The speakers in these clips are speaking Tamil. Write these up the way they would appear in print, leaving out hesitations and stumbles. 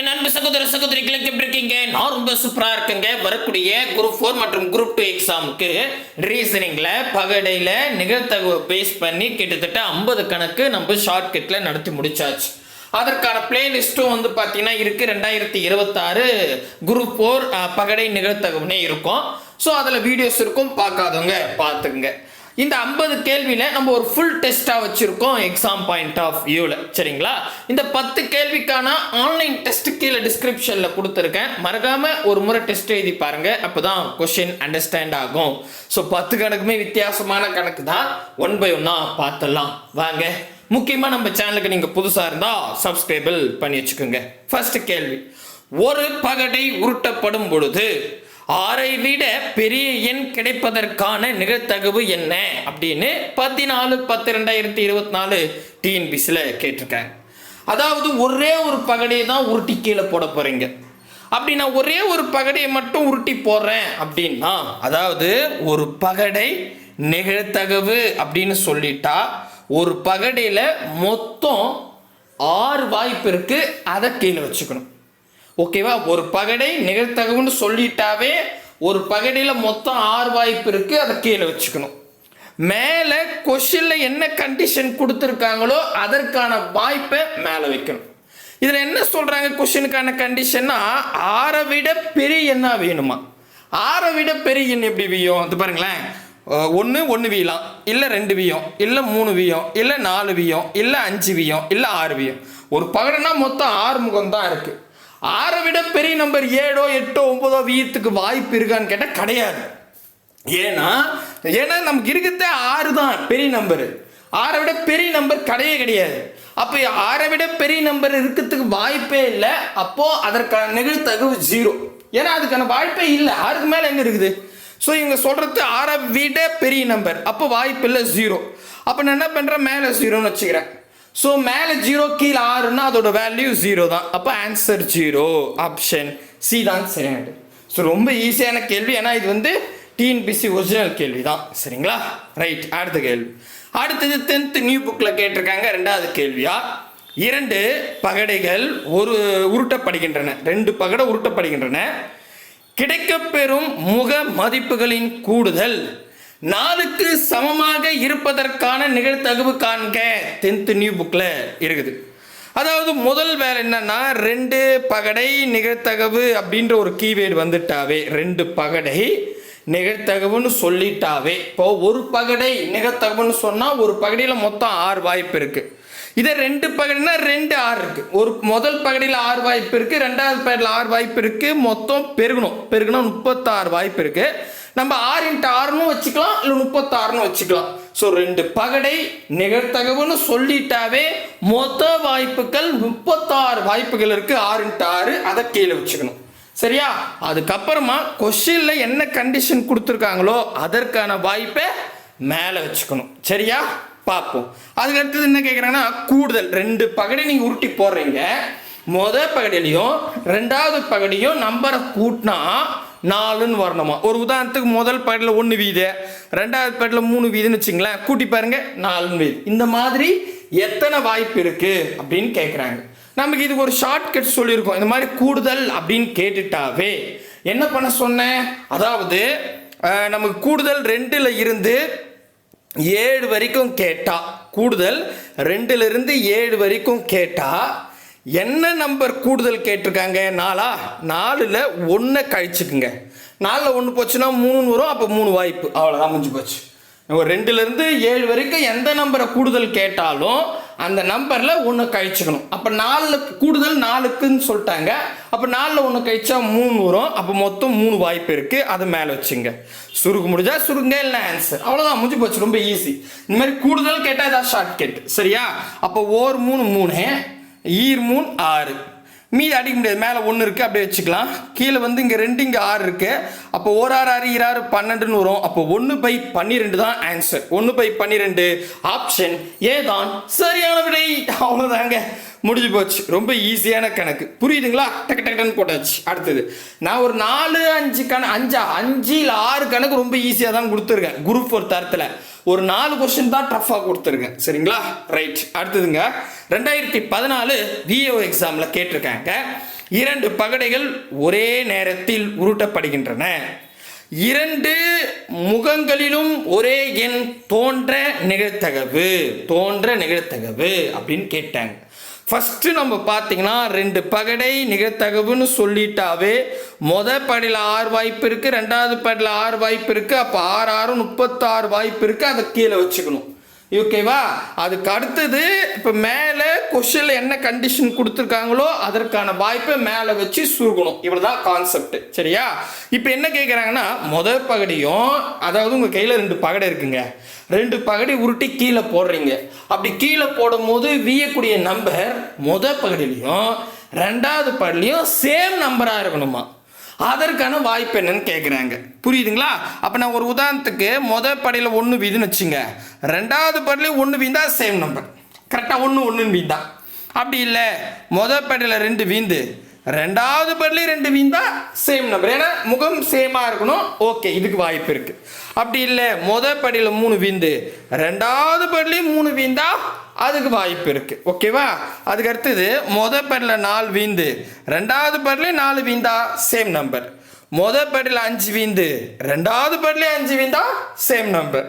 என் அன்பு சகோதர சகோதரிகளுக்கு எப்படி இருக்கீங்க? நான் ரொம்ப சூப்பரா இருக்கேங்க. வரக்கூடிய குரூப் 4 மற்றும் குரூப் 2 எக்ஸாமுக்கு ரீசனிங்ல பகடையில நிகழ்தகவு பேஸ் பண்ணி கிட்டத்தட்ட 50 கணக்கு நம்ம ஷார்ட்கட்ல நடத்தி முடிச்சாச்சு. அதற்கான பிளேலிஸ்ட்டும் வந்து பார்த்தீங்கன்னா இருக்கு. 2026 குரூப் 4 பகடை நிகழ்தகவுனே இருக்கும். ஸோ அதில் வீடியோஸ் இருக்கும், பார்க்காதவங்க பார்த்துங்க. இந்த 50 கேள்வியில் நம்ம ஒரு ஃபுல் டெஸ்ட்டாக வச்சுருக்கோம் எக்ஸாம் பாயிண்ட் ஆஃப் வியூவில். சரிங்களா? இந்த 10 கேள்விக்கான ஆன்லைன் டெஸ்ட் கீழே டிஸ்கிரிப்ஷனில் கொடுத்துருக்கேன். மறக்காமல் ஒரு முறை டெஸ்ட் எழுதி பாருங்கள். அப்போ தான் கொஷின் அண்டர்ஸ்டாண்ட் ஆகும். ஸோ 10 கணக்குமே வித்தியாசமான கணக்கு தான். 1 by 1 பார்த்துடலாம் வாங்க. முக்கியமாக நம்ம சேனலுக்கு நீங்கள் புதுசாக இருந்தால் சப்ஸ்கிரைபிள் பண்ணி வச்சுக்கோங்க. ஃபர்ஸ்ட் கேள்வி, ஒரு பகடை உருட்டப்படும் பொழுது 6ஐ விட பெரிய எண் கிடைப்பதற்கான நிகழ்தகவு என்ன அப்படின்னு 14/10/2024 டிஎன்பிசியில் கேட்டிருக்காங்க. அதாவது ஒரே ஒரு பகடையை தான் உருட்டி கீழே போட போறீங்க. அப்படி நான் ஒரே ஒரு பகடையை மட்டும் உருட்டி போடுறேன் அப்படின்னா, அதாவது ஒரு பகடை நிகழ்தகவு அப்படின்னு சொல்லிட்டா ஒரு பகடையில் மொத்தம் 6 வாய்ப்பு இருக்கு, அதை கீழே வச்சுக்கணும். ஓகேவா? ஒரு பகடை நிகழ்தகவுன்னு சொல்லிட்டாவே ஒரு பகடையில் மொத்தம் 6 வாய்ப்பு இருக்கு, அதை கீழே வச்சுக்கணும். மேலே கொஷின்ல என்ன கண்டிஷன் கொடுத்துருக்காங்களோ அதற்கான வாய்ப்பை மேலே வைக்கணும். இதில் என்ன சொல்றாங்க? கொஷினுக்கான கண்டிஷன்னா 6ஐ விட பெரிய எண்ணா வேணுமா? 6ஐ விட பெரிய எண் எப்படி வீயும்? அது பாருங்களேன், 1 வீயம், இல்லை 2 வீயம், இல்லை 3 வீயம், இல்லை 4 வீயம், இல்லை 5 வீயம், இல்லை 6 வீயம். ஒரு பகடைனா மொத்தம் 6 முகம் தான் இருக்கு. 6ஐ விட பெரிய நம்பர் 7, 8, 9 வீயத்துக்கு வாய்ப்பு இருக்கான்னு கேட்டால் கிடையாது. ஏன்னா நமக்கு இருக்கிறதே 6 தான் பெரிய நம்பரு. 6ஐ விட பெரிய நம்பர் கிடையாது. அப்போ 6ஐ விட பெரிய நம்பர் இருக்கிறதுக்கு வாய்ப்பே இல்லை. அப்போ அதற்கான நிகழ்தகவு 0. ஏன்னா அதுக்கான வாய்ப்பே இல்லை. 6க்கு மேலே எங்கே இருக்குது? ஸோ இவங்க சொல்கிறது 6ஐ விட பெரிய நம்பர், அப்போ வாய்ப்பு இல்லை 0. அப்போ நான் என்ன பண்ணுறேன், மேலே 0ன்னு வச்சுக்கிறேன். ஸோ மேலே 0 கீழே 6ன்னா அதோட வேல்யூ 0 தான். அப்போ ஆன்சர் 0, ஆப்ஷன் சி தான் சரியானது. ஸோ ரொம்ப ஈஸியான கேள்வி. ஏன்னா இது வந்து டிஎன்பிசி ஒரிஜினல் கேள்வி தான். சரிங்களா? ரைட். அடுத்த கேள்வி. அடுத்தது 10th நியூ புக்கில் கேட்டிருக்காங்க. 2வது கேள்வியா, 2 பகடைகள் உருட்டப்படுகின்றன. 2 பகடை உருட்டப்படுகின்றன. கிடைக்கப்பெறும் முக மதிப்புகளின் கூடுதல் 4க்கு சமமாக இருப்பதற்கான நிகழ்தகவு காண்க. 10th நியூ புக்கில் இருக்குது. அதாவது முதல் வேலை என்னன்னா, 2 பகடை நிகழ்தகவு அப்படின்ற ஒரு கீவேர்டு வந்துட்டாவே, 2 பகடை நிகழ்தகவுன்னு சொல்லிட்டாவே, இப்போ ஒரு பகடை நிகழ்தகவுன்னு சொன்னால் ஒரு பகடையில் மொத்தம் 6 வாய்ப்பு இருக்கு. இதே 2 பகடைனா 2 6 இருக்கு. ஒரு முதல் பகடையில் 6 வாய்ப்பு இருக்கு, 2வது பகடையில் 6 வாய்ப்பு இருக்கு. மொத்தம் பெருகணும் 36 வாய்ப்பு இருக்கு. நம்ம 6 × 6ன்னு வச்சுக்கலாம், இல்லை 36ன்னு வச்சுக்கலாம். ஸோ 2 பகடை நிகழ்தகவுன்னு சொல்லிட்டாவே மொத்த வாய்ப்புகள் 36 வாய்ப்புகள் இருக்கு. 6 × 6 அதை கீழே வச்சுக்கணும். சரியா? அதுக்கப்புறமா கொஸ்டின்ல என்ன கண்டிஷன் கொடுத்துருக்காங்களோ அதற்கான வாய்ப்பை மேலே வச்சுக்கணும். சரியா? பார்ப்போம். அதுக்கு அடுத்தது என்ன கேட்குறாங்கன்னா, கூடுதல் 2 பகடை நீங்கள் உருட்டி போடுறீங்க. முதல் பகடையிலையும் 2வது பகடையும் நம்பரை கூட்டினா 4ன்னு வரணுமா? ஒரு உதாரணத்துக்கு முதல் பகடையில் 1 வீது, 2வது பகடையில் 3 வீதுன்னு வச்சுங்களேன். கூட்டி பாருங்க 4 வீது. இந்த மாதிரி எத்தனை வாய்ப்பு இருக்கு அப்படின்னு கேட்குறாங்க. நமக்கு இதுக்கு ஒரு ஷார்ட்கட் சொல்லியிருக்கோம். இந்த மாதிரி கூடுதல் அப்படின்னு கேட்டுட்டாவே என்ன பண்ண சொன்னேன்? அதாவது நமக்கு கூடுதல் 2ல் இருந்து 7 வரைக்கும் கேட்டா, கூடுதல் 2ல் இருந்து 7 வரைக்கும் கேட்டா என்ன நம்பர் கூடுதல் கேட்டிருக்காங்க? 4ல் 1 கழிச்சுக்குங்க. 4ல் 1 போச்சுன்னா 3ன்னு வரும். அப்போ 3 வாய்ப்பு, அவ்வளோதான், முடிஞ்சு போச்சு. 2ல் இருந்து 7 வரைக்கும் எந்த நம்பரை கூடுதல் கேட்டாலும் அந்த நம்பரில் 1 கழிச்சுக்கணும். அப்போ 4ல் கூடுதல் 4க்குன்னு சொல்லிட்டாங்க. அப்போ 4ல் 1 கழிச்சா 3 வரும். அப்போ மொத்தம் 3 வாய்ப்பு இருக்குது. அதை மேலே வச்சுங்க. சுருக்க முடிஞ்சா சுருங்க, இல்லை ஆன்சர். அவ்வளோதான், முடிஞ்சு போச்சு. ரொம்ப ஈஸி. இந்த மாதிரி கூடுதல் கேட்டால் ஏதாவது ஷார்ட்கட். சரியா? அப்போ 1 3 3, 3 6, மீதி அடிக்க முடியாது. மேலே 1 இருக்குது, அப்படியே வச்சுக்கலாம். கீழே வந்து இங்கே 2, இங்கே 6 இருக்குது. அப்போ 1 6 6 6 12ன்னு வரும். அப்போ 1/12 தான் ஆன்சர். 1/12, ஆப்ஷன் ஏ தான் சரியான விடை. அவ்வளோதாங்க. முடிஞ்சு போச்சு. ரொம்ப ஈஸியான கணக்கு, புரியுதுங்களா? டக்கு டக்குன்னு போட்டாச்சு. அடுத்தது நான் ஒரு 4-5 5 இல்லை 6 கணக்கு ரொம்ப ஈஸியாக தான் கொடுத்துருக்கேன். குரூப் ஒரு தரத்தில் ஒரு 4 கொஸ்டின் தான் டஃப்பாக கொடுத்துருக்கேன். சரிங்களா? ரைட். அடுத்ததுங்க 2014 விஏஓ எக்ஸாமில் கேட்டிருக்காங்க, 2 பகடைகள் ஒரே நேரத்தில் உருட்டப்படுகின்றன, 2 முகங்களிலும் ஒரே எண் தோன்ற நிகழ்த்தகவு அப்படின்னு கேட்டாங்க. ஃபர்ஸ்ட் நம்ம பார்த்தீங்கன்னா 2 பகடை நிகழ்த்தகவுன்னு சொல்லிட்டாவே படையில் 6 வாய்ப்பு இருக்கு, 2வது படையில் 6 வாய்ப்பு இருக்கு. அப்போ 6 6 36 வாய்ப்பு இருக்கு. அதை கீழே வச்சுக்கணும். ஓகேவா? அதுக்கு அடுத்தது இப்போ மேலே கொஸ்டினில் என்ன கண்டிஷன் கொடுத்துருக்காங்களோ அதற்கான வாய்ப்பை மேலே வச்சு சுருக்கணும். இவ்வளோதான் கான்செப்ட். சரியா? இப்போ என்ன கேட்குறாங்கன்னா பகடியும், அதாவது உங்கள் கையில் 2 பகடை இருக்குங்க, 2 பகடை உருட்டி கீழே போடுறீங்க. அப்படி கீழே போடும் போது வீயக்கூடிய நம்பர் பகடிலையும் 2வது பகடிலையும் சேம் நம்பராக இருக்கணுமா? அதற்கான வாய்ப்பு என்னன்னு கேட்குறாங்க. புரியுதுங்களா? அப்போ நான் ஒரு உதாரணத்துக்கு படையில் 1 வீதுன்னு வச்சுங்க, 2வது படையில 1 வீந்தா சேம் நம்பர், கரெக்டாக 1 வீந்தா. அப்படி இல்லை படையில் 2 வீந்து 2வது படையில 2 வீந்தா சேம் நம்பர், ஏன்னா முகம் சேமாக இருக்கணும். ஓகே, இதுக்கு வாய்ப்பு இருக்கு. அப்படி இல்லை படையில் 3 வீந்து 2வது படையிலையும் 3 வீந்தா அதுக்கு வாய்ப்பு இருக்கு. ஓகேவா? அதுக்கு அடுத்தது படையில் 4 வீந்து 2வது படையில 4 வீந்தா சேம் நம்பர், படையில் 5 வீந்து 2வது படையில 5 வீந்தா சேம் நம்பர்,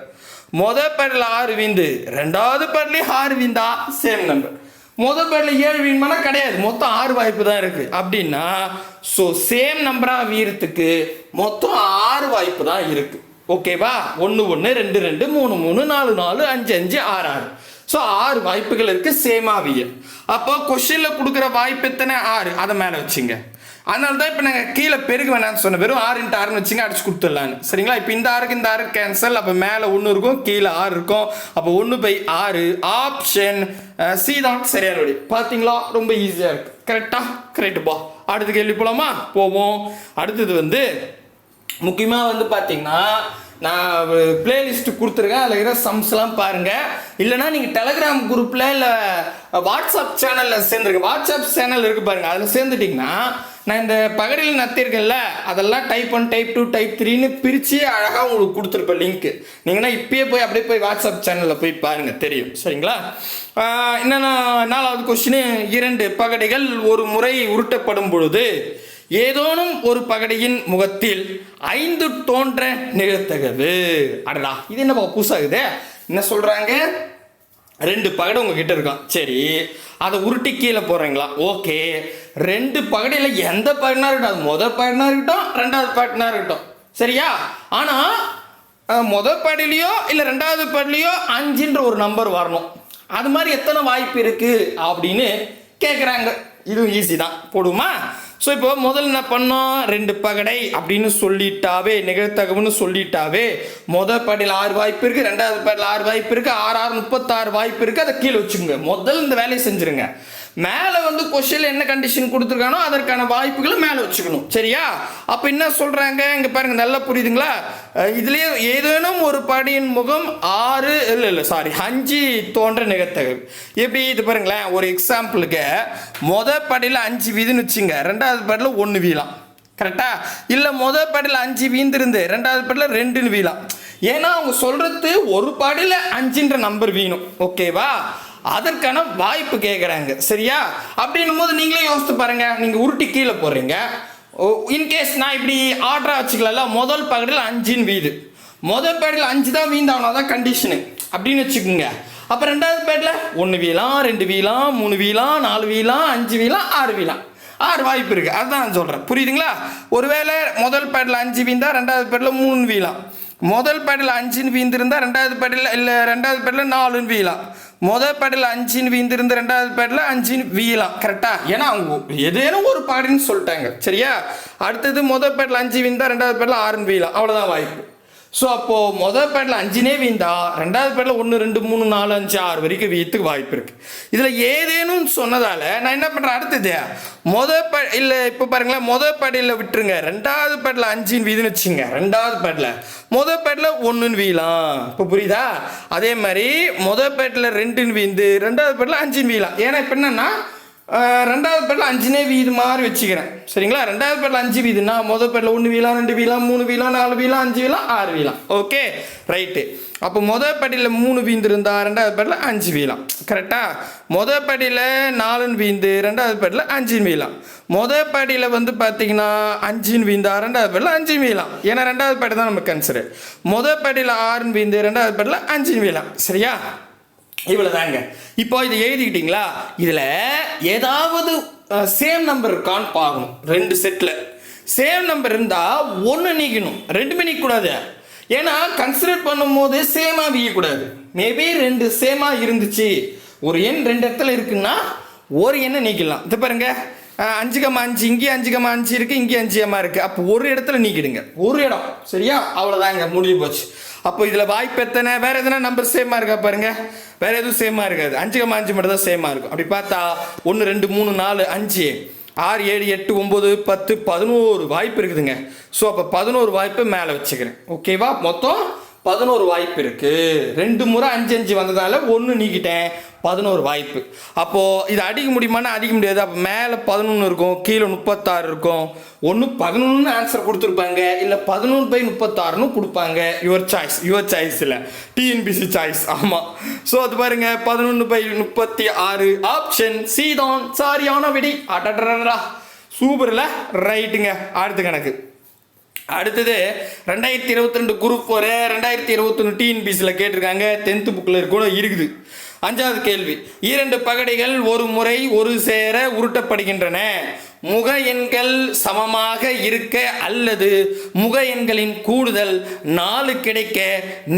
படையில் 6 வீந்து 2வது படையில 6 வீந்தா சேம் நம்பர், படையில் 7 வீண்மானா கிடையாது, மொத்தம் 6 வாய்ப்பு தான் இருக்கு. அப்படின்னா ஸோ சேம் நம்பராக வீரத்துக்கு மொத்தம் 6 வாய்ப்பு தான் இருக்கு. ஓகேவா? 1 1 2 2 3 3 4 4 5 5 6 6. ஸோ 6 வாய்ப்புகள் இருக்கு சேமாவிய. அப்போ கொஸ்டினில் கொடுக்குற வாய்ப்பு எத்தனை? 6. அதை மேலே வச்சுங்க. அதனால தான் இப்போ நாங்கள் கீழே பெருக வேணாம்னு சொன்னோம், வெறும் 6 × 6 வச்சுங்க, அடிச்சு கொடுத்துடலான்னு. சரிங்களா? இப்போ இந்த 6 கேன்சல், அப்போ மேலே 1 இருக்கும், கீழே 6 இருக்கும். அப்போ 1/6 ஆப்ஷன் சி தான் சரியான வழி. பார்த்தீங்களா? ரொம்ப ஈஸியாக இருக்கு. கரெக்டுப்பா. அடுத்த கேள்வி போலாமா? போவோம். அடுத்தது முக்கியமாக பார்த்தீங்கன்னா நான் பிளேலிஸ்ட் கொடுத்துருக்கேன், அதில் இருக்கிற சம்ஸ்லாம் பாருங்கள். இல்லைனா நீங்கள் டெலகிராம் குரூப்பில் இல்லை வாட்ஸ்அப் சேனலில் சேர்ந்துருங்க. வாட்ஸ்அப் சேனல் இருக்குது பாருங்கள், அதில் சேர்ந்துட்டிங்கன்னா நான் இந்த பகடியில் நத்திருக்கேன்ல அதெல்லாம் டைப் 1 டைப் 2 டைப் 3ன்னு பிரித்து அழகாக உங்களுக்கு கொடுத்துருப்பேன் லிங்க்கு. நீங்கன்னா இப்பயே போய் அப்படியே போய் வாட்ஸ்அப் சேனலில் போய் பாருங்கள், தெரியும். சரிங்களா? என்னென்னா 4வது கொஸ்டின், 2 பகடைகள் ஒரு முறை உருட்டப்படும் பொழுது ஏதோனும் ஒரு பகடையின் முகத்தில் 5 தோன்ற நிகழ்த்தகவு. அடடா, இது என்ன புதுசாகுது? என்ன சொல்றாங்க? 2 பகடை உங்ககிட்ட இருக்கான். சரி, அதை உருட்டி கீழே போடுறீங்களா? ஓகே, 2 பகடையில் எந்த பகடனா இருக்கட்டும், அது பகடனா இருக்கட்டும், 2வது பகடனா இருக்கட்டும். சரியா? ஆனால் பகடிலையோ இல்லை 2வது பகடிலையோ 5ன்ற ஒரு நம்பர் வரணும். அது மாதிரி எத்தனை வாய்ப்பு இருக்கு அப்படின்னு கேட்குறாங்க. இதுவும் ஈஸி தான், போடுமா? ஸோ இப்போ முதல்ல என்ன பண்ணோம்? 2 பகடை அப்படின்னு சொல்லிட்டாவே, நிகழ்த்தகவுன்னு சொல்லிட்டாவே படையில் 6 வாய்ப்பு இருக்குது, 2வது படையில் 6 வாய்ப்பு இருக்குது, 6 6 36 வாய்ப்பு இருக்குது. அதை கீழே வச்சுக்கோங்க. முதல்ல இந்த வேலையை செஞ்சுருங்க. மேலே கொஸ்டினில் என்ன கண்டிஷன் கொடுத்துருக்கானோ அதற்கான வாய்ப்புகளை மேலே வச்சுக்கணும். சரியா? அப்போ என்ன சொல்கிறாங்க இங்கே பாருங்க, நல்லா புரியுதுங்களா? இதுலேயே ஏதேனும் ஒரு படையின் முகம் 5 தோன்ற நிகழ்த்தகவு. எப்படி? இது பாருங்களேன், ஒரு எக்ஸாம்பிளுக்கு படையில் 5 வீதுன்னு வச்சுங்க, 2வது படையில் 1 வீலாம். கரெக்டா? இல்லை படையில் 5 வீந்திருந்து 2வது படையில் 2ன்னு வீலாம். ஏன்னா அவங்க சொல்றது ஒரு படையில் 5ன்ற நம்பர் வீணும். ஓகேவா? அதற்கான வாய்ப்பு கேட்குறாங்க. சரியா? அப்படின்னும் போது நீங்களே யோசித்து பாருங்க. நீங்கள் உருட்டி கீழே போடுறீங்க. இன்கேஸ் நான் இப்படி ஆர்டராக வச்சுக்கல, முதல் பகடியில் 5ன்னு வீது, பகடியில் 5 தான் வீந்தாகணும், அதான் கண்டிஷனு அப்படின்னு வச்சுக்கோங்க. அப்போ 2வது பகடியில் 1 வீலாம், 2 வீலாம், 3 வீலாம், 4 வீலாம், 5 வீலாம், 6 வீலாம். 6 வாய்ப்பு இருக்குது. அதுதான் நான் சொல்கிறேன். புரியுதுங்களா? ஒருவேளை முதல் பகடியில் 5 வீந்தா 2வது பகடியில் 3 வீலாம், பகடியில் 5ன்னு வீந்திருந்தால் 2வது பகடியில் இல்லை 2வது பகடியில் 4ன்னு வீலாம், படையில் 5ன்னு வீந்திருந்து 2வது படையில் 5ன்னு வீலாம். கரெக்டா? ஏன்னா அவங்க ஏதேனும் ஒரு பகடின்னு சொல்லிட்டாங்க. சரியா? அடுத்தது படையில் 5 வீந்தா 2வது படையில் 6ன்னு வீலாம். அவ்வளோதான் வாய்ப்பு. ஸோ அப்போது படையில் 5னே வீந்தா 2வது படையில் 1 2 3 4 5 6 வரைக்கும் வீத்துக்கு வாய்ப்பு இருக்குது. இதில் ஏதேனும் சொன்னதால் நான் என்ன பண்ணுறேன், அடுத்தது இல்லை இப்போ பாருங்களேன், படையில் விட்டுருங்க, 2வது படையில் 5ன்னு வீதுன்னு வச்சுங்க, 2வது படையில் படையில் 1ன்னு வீலாம். இப்போ புரியுதா? அதே மாதிரி படையில் 2ன்னு வீந்து 2வது படையில் 5ன்னு வீலாம். ஏன்னா இப்போ என்னன்னா ரெண்டாவது பேரில் 5 வீது மாதிரி வச்சுக்கிறேன். சரிங்களா? ரெண்டாவது பேரில் 5 வீதுன்னா முதல் பேரில் 1 வீலாம் 2 வீலாம் 3 வீலாம் 4 வீலாம் 5 வீலாம் 6 வீலாம். Okay right. அப்போ முதல் படியில் 3 வீந்து இருந்தால் ரெண்டாவது பேரில் 5 வீலாம். கரெக்டாக? முதல் படியில் 4 வீந்து ரெண்டாவது பேரில் 5 வீலாம். முதல் படியில் வந்து பார்த்தீங்கன்னா 5 வீந்தா ரெண்டாவது பேரில் 5 வீலாம். ஏன்னா ரெண்டாவது படி தான் நம்ம கன்சிடர். முதல் படியில் 6 வீந்து ரெண்டாவது பேரில் 5 வீலாம். சரியா? இவ்வளோ தாங்க. இப்போ இதை எழுதிக்கிட்டீங்களா? இதில் ஏதாவது சேம் நம்பர் இருக்கான்னு பார்க்கணும். 2 செட்டில் சேம் நம்பர் இருந்தால் 1 நீக்கணும், 2 நீக்கக்கூடாது. ஏன்னா கன்சிடர் பண்ணும்போது சேமாக வீயக்கூடாது. மேபி 2 சேமாக இருந்துச்சு, ஒரு எண் 2 இடத்துல இருக்குன்னா ஒரு எண்ணை நீக்கிடலாம். இது பாருங்க, 5,5 இங்கே 5,5 இருக்குது, இங்கே 5 இருக்குது. அப்போ ஒரு இடத்துல நீக்கிடுங்க, ஒரு இடம். சரியா? அவ்வளோதாங்க, முடிஞ்சு போச்சு. அப்போ இதில் வாய்ப்பு எத்தனை? வேறு எதனா நம்பர் சேமாக இருக்கா பாருங்க. வேறு எதுவும் சேமாக இருக்காது. 5,5 மட்டும் தான் சேமாக இருக்கும். அப்படி பார்த்தா 1 2 3 4 5 6 7 8 9 10 11 வாய்ப்பு இருக்குதுங்க. ஸோ அப்போ 11 வாய்ப்பு மேலே வச்சுக்கிறேன். ஓகேவா? மொத்தம் 11 வாய்ப்பு இருக்குது. 2 முறை 5 5 வந்ததால் 1 நீக்கிட்டேன், 11 வாய்ப்பு. அப்போது இதை அடிக்க முடியுமானா அடிக்க முடியாது. அப்போ மேலே 11 இருக்கும், கீழே 36 இருக்கும். ஒன்று 11 ஆன்சர் கொடுத்துருப்பாங்க, இல்லை 11/36 கொடுப்பாங்க. யுவர் சாய்ஸ் இல்லை, டிஎன்பிசி சாய்ஸ். ஆமாம். ஸோ அது பாருங்க, 11/36 ஆப்ஷன் சி தான் சரியான விடை. அடடா சூப்பர்ல. ரைட்டுங்க. அடுத்த கணக்கு. அடுத்தது 2022 குரூப் 4 2021 டிஎன்பிசியில் கேட்டிருக்காங்க. 10th புக்கில் கூட இருக்குது. 5வது கேள்வி. 2 பகடைகள் ஒரு முறை ஒரு சேர உருட்டப்படுகின்றன. முக எண்கள் சமமாக இருக்க அல்லது முக எண்களின் கூடுதல் 4 கிடைக்க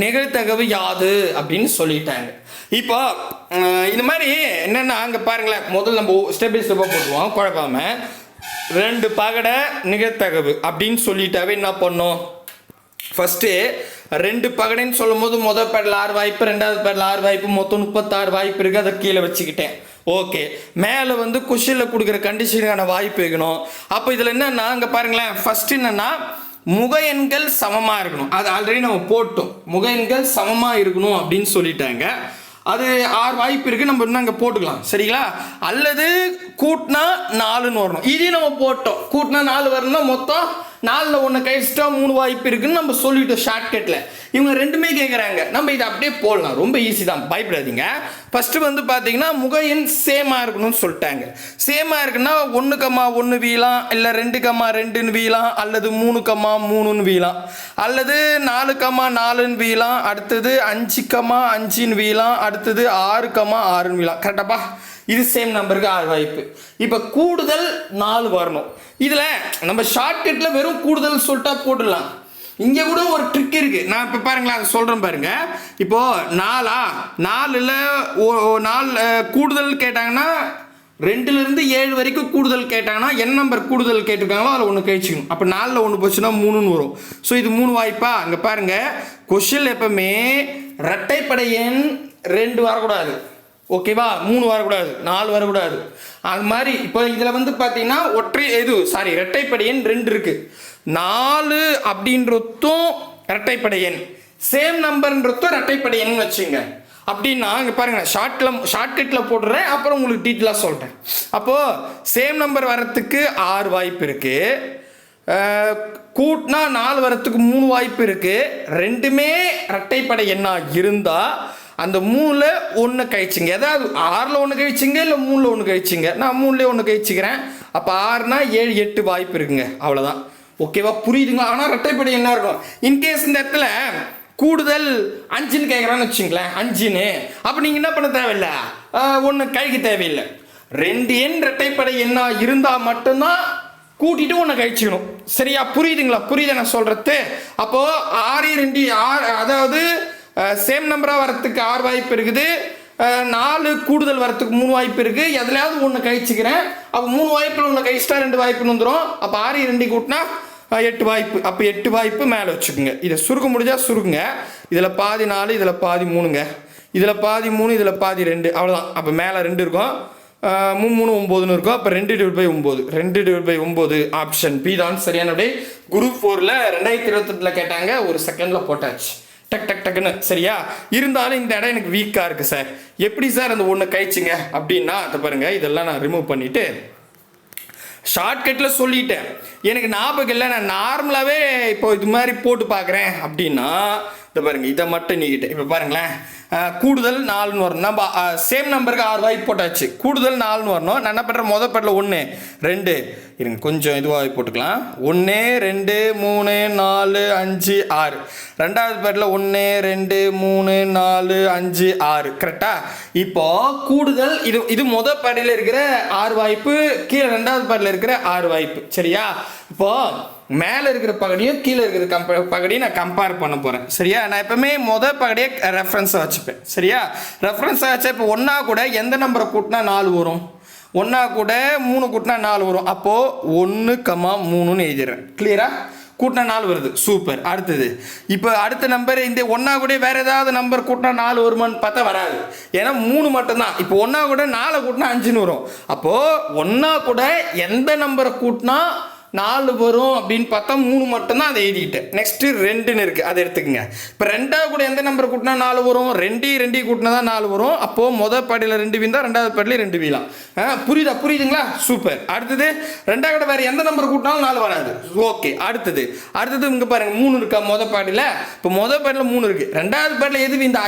நிகழ்தகவு யாது அப்படின்னு சொல்லிட்டாங்க. இப்போ இந்த மாதிரி என்னென்னா அங்கே பாருங்களேன், முதல்ல நம்ம ஸ்டெப் பை ஸ்டெப்பாக போட்டுருவோம் குழப்பாம. 2 பகடை நிகழ்தகவு அப்படின்னு சொல்லிட்டாவே என்ன பண்ணோம்? ஃபஸ்ட்டு 2 பகடைன்னு சொல்லும் போது முதல் பேடில் 6 வாய்ப்பு, ரெண்டாவது பேடில் 6 வாய்ப்பு, மொத்தம் 36 வாய்ப்பு இருக்குது. அதை கீழே வச்சுக்கிட்டேன். ஓகே, மேலே வந்து கொஷினில் கொடுக்குற கண்டிஷனுக்கான வாய்ப்பு வைக்கணும். அப்போ இதில் என்னென்னா அங்கே பாருங்களேன், ஃபஸ்ட்டு என்னென்னா முக எண்கள் சமமாக இருக்கணும். அது ஆல்ரெடி நம்ம போட்டோம். முக எண்கள் சமமாக இருக்கணும் அப்படின்னு சொல்லிட்டாங்க. அது 6 வாய்ப்பு இருக்குது, நம்ம இன்னும் அங்கே போட்டுக்கலாம். சரிங்களா? அல்லது கூட்டினா 4ன்னு வரணும். இதையும் நம்ம போட்டோம். கூட்டினா 4 வரணும்னா மொத்தம் 4ல் 1 கழிச்சிட்டா 3 வாய்ப்பு இருக்குன்னு நம்ம சொல்லிட்டோம் ஷார்ட்கட்டில். இவங்க 2மே கேட்குறாங்க, நம்ம இதை அப்படியே போடலாம். ரொம்ப ஈஸி தான், பயப்படாதீங்க. ஃபஸ்ட்டு வந்து பார்த்தீங்கன்னா முக எண் சேமாக இருக்கணும்னு சொல்லிட்டாங்க. சேமாக இருக்குன்னா 1,1 வீலாம், இல்லை 2,2ன்னு வீலாம், அல்லது 3,3ன்னு வீலாம், அல்லது 4,4ன்னு வீலாம், அடுத்தது 5,5ன்னு வீலாம், அடுத்தது 6,6ன்னு வீலாம். கரெக்டாப்பா? இது சேம் நம்பருக்கு 6 வாய்ப்பு. இப்போ கூடுதல் 4 வரணும். இதில் நம்ம ஷார்ட்கட்டில் வெறும் கூடுதல் சொல்லிட்டா போட்டுடலாம். இங்கே கூட ஒரு ட்ரிக் இருக்குது. நான் இப்போ பாருங்களேன், அதை சொல்கிறேன் பாருங்க. இப்போது 4ல் 4 கூடுதல் கேட்டாங்கன்னா 2லேருந்து 7 வரைக்கும் கூடுதல் கேட்டாங்கன்னா என் நம்பர் கூடுதல் கேட்டிருக்காங்களோ அதில் 1 கழிச்சிக்கணும். அப்போ 4ல் 1 போச்சுன்னா 3ன்னு வரும். ஸோ இது 3 வாய்ப்பா? அங்கே பாருங்கள், கொஷின் எப்பவுமே இரட்டைப்படை எண் 2 வரக்கூடாது. ஓகேவா? 3 வரக்கூடாது, 4 வரக்கூடாது. அது மாதிரி இப்போ இதில் வந்து பார்த்தீங்கன்னா இரட்டைப்படை எண் 2 இருக்குது. 4 அப்படின்றதும் இரட்டைப்படை எண், சேம் நம்பர்ன்றதும் இரட்டைப்படை எண் வச்சுங்க. அப்படின்னா இங்கே பாருங்கள், ஷார்ட்கட்டில் போடுறேன், அப்புறம் உங்களுக்கு டீட்டெயிலாக சொல்கிறேன். அப்போது சேம் நம்பர் வரத்துக்கு 6 வாய்ப்பு இருக்குது. கூட்டினா 4 வரத்துக்கு 3 வாய்ப்பு இருக்குது. 2மே இரட்டைப்படை எண்ணாக இருந்தால் அந்த 3ல் 1 கழிச்சிங்க. ஏதாவது 6ல் 1 கழிச்சிங்க, இல்லை 3ல் 1 கழிச்சிங்க. நான் 3ல் 1 கழிச்சிக்கிறேன். அப்போ 6னா 7 8 வாய்ப்பு இருக்குங்க. அவ்வளோதான். ஓகேவா? புரியுதுங்களா? ஆனால் இரட்டைப்படை என்ன இருக்கும்? இன்கேஸ் இந்த இடத்துல கூடுதல் 5ன்னு கேட்குறான்னு வச்சுங்களேன், 5ன்னு, அப்போ நீங்கள் என்ன பண்ண தேவையில்லை, 1 கழிக்க தேவையில்லை. 2 எண் இரட்டைப்படை என்ன இருந்தால் மட்டும்தான் கூட்டிட்டு 1 கழிச்சிக்கணும். சரியா? புரியுதுங்களா? புரியுது நான் சொல்கிறது? அப்போது 6 2 6, அதாவது சேம் நம்பராக வரத்துக்கு 6 வாய்ப்பு இருக்குது. 4 கூடுதல் வரத்துக்கு 3 வாய்ப்பு இருக்குது. எதுலையாவது 1 கழிச்சிக்கிறேன். அப்போ 3 வாய்ப்பில் 1 கழிச்சிட்டா 2 வாய்ப்புன்னு வந்துடும். அப்போ 6 2 கூட்டினா 8 வாய்ப்பு. அப்போ 8 வாய்ப்பு மேலே வச்சுக்கோங்க. இதை சுருக்க முடிஞ்சால் சுருக்குங்க. இதில் பாதி 4, இதில் பாதி 3ங்க. இதில் பாதி 3, இதில் பாதி 2. அவ்வளோதான். அப்போ மேலே 2 இருக்கும், 3 9ன்னு இருக்கும். அப்போ 2/9 2/9 ஆப்ஷன் பி தான் சரியான விடை. குரூப் 4ல் 2022 கேட்டாங்க, ஒரு செகண்டில் போட்டாச்சு. டக் டக் டக்குன்னு. சரியா? இருந்தாலும் இந்த இடம் எனக்கு வீக்காக இருக்குது சார், எப்படி சார் அந்த ஒன்று கழிச்சிங்க அப்படின்னா, அதை பாருங்கள், இதெல்லாம் நான் ரிமூவ் பண்ணிவிட்டு ஷார்ட்கட்டில் சொல்லிட்டேன். எனக்கு ஞாபகம் இல்லை, நான் நார்மலாகவே இப்போ இது மாதிரி போட்டு பார்க்குறேன் அப்படின்னா, இதை பாருங்கள், இதை மட்டும் நீக்கிட்டேன். இப்போ பாருங்களேன், கூடுதல் 4ன்னு வரணும். நம்ம சேம் நம்பருக்கு 6 வாய்ப்பு போட்டாச்சு, கூடுதல் 4ன்னு வரணும். நான் என்ன பண்ணுறேன், மொதல் பாட்டில் 1 2 இருங்க, கொஞ்சம் இதுவாக போட்டுக்கலாம். 1 2 3 4 5 6. ரெண்டாவது பாட்டில் 1 2 3 4 5 6. கரெக்டா? இப்போ கூடுதல் இது மொதல் பாட்டில் இருக்கிற 6 வாய்ப்பு, கீழே ரெண்டாவது பாட்டில் இருக்கிற 6 வாய்ப்பு. சரியா? இப்போ மேலே இருக்கிற பகுதியும் கீழே இருக்கிற பகுதியும் நான் கம்பேர் பண்ண போகிறேன். சரியா? நான் எப்பவுமே மொதல் பகுதியை ரெஃபரன்ஸாக வச்சுப்பேன். சரியா? ரெஃபரன்ஸாக வச்சா இப்போ 1 கூட எந்த நம்பரை கூட்டினா 4 வரும், 1 கூட 3 கூட்டினா 4 வரும். அப்போது 1, 3ன்னு எழுதிடுறேன். கிளியரா? கூட்டினா 4 வருது, சூப்பர். அடுத்தது இப்போ அடுத்த நம்பர் இந்த 1 கூட வேறு ஏதாவது நம்பர் கூட்டினா 4 வருமானு பார்த்தா வராது, ஏன்னா 3 மட்டும்தான். இப்போ 1 கூட 4 கூட்டினா 5ன்னு வரும். அப்போது 1 கூட எந்த நம்பரை கூட்டினா 4 வரும் அப்படின்னு பார்த்தா 3 மட்டும்தான், அதை எழுதிக்கிட்டேன். நெக்ஸ்ட்டு 2ன்னு இருக்குது, அதை எடுத்துக்கங்க. இப்போ 2 கூட எந்த நம்பரை கூட்டினா 4 வரும், 2 கூட்டினா தான் 4 வரும். அப்போது மொதல் பாடியில் 2 வீழ்ந்தா ரெண்டாவது பாடியில் 2 வீழலாம். புரியுதுங்களா? சூப்பர். அடுத்தது 2 கூட வேறு எந்த நம்பரை கூட்டினாலும் 4 வராது. ஓகே. அடுத்தது இங்கே பாருங்கள், 3 இருக்கா மொதல் பாடியில். இப்போ மொதல் பாடியில் 3 இருக்குது, ரெண்டாவது பாடியில் எது வீழ்ந்தா,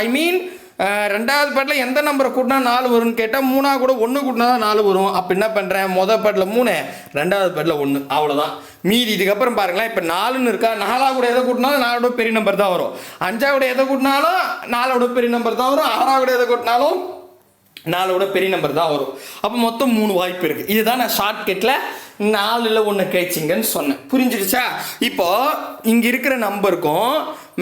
ரெண்டாவது பாட்டில் எந்த நம்பரை கூட்டினா 4 வரும்னு கேட்டால் 3 கூட 1 கூட்டினா தான் 4 வரும். அப்போ என்ன பண்ணுறேன், மொதல் பாட்டில் 3, ரெண்டாவது பாட்டில் 1, அவ்வளோதான். மீதி இதுக்கப்புறம் பாருங்களேன், இப்போ 4ன்னு இருக்கா, 4 கூட எதை கூட்டினாலும் 4 பெரிய நம்பர் தான் வரும், 5 கூட எதை கூட்டினாலும் 4 பெரிய நம்பர் தான் வரும், 6 கூட எதை கூட்டினாலும் 4 பெரிய நம்பர் தான் வரும். அப்போ மொத்தம் 3 வாய்ப்பு இருக்குது. இதுதான் நான் ஷார்ட்கட்டில் 4ல் 1 கழிச்சிங்கன்னு சொன்னேன். புரிஞ்சிடுச்சா? இப்போ இங்கே இருக்கிற நம்பருக்கும்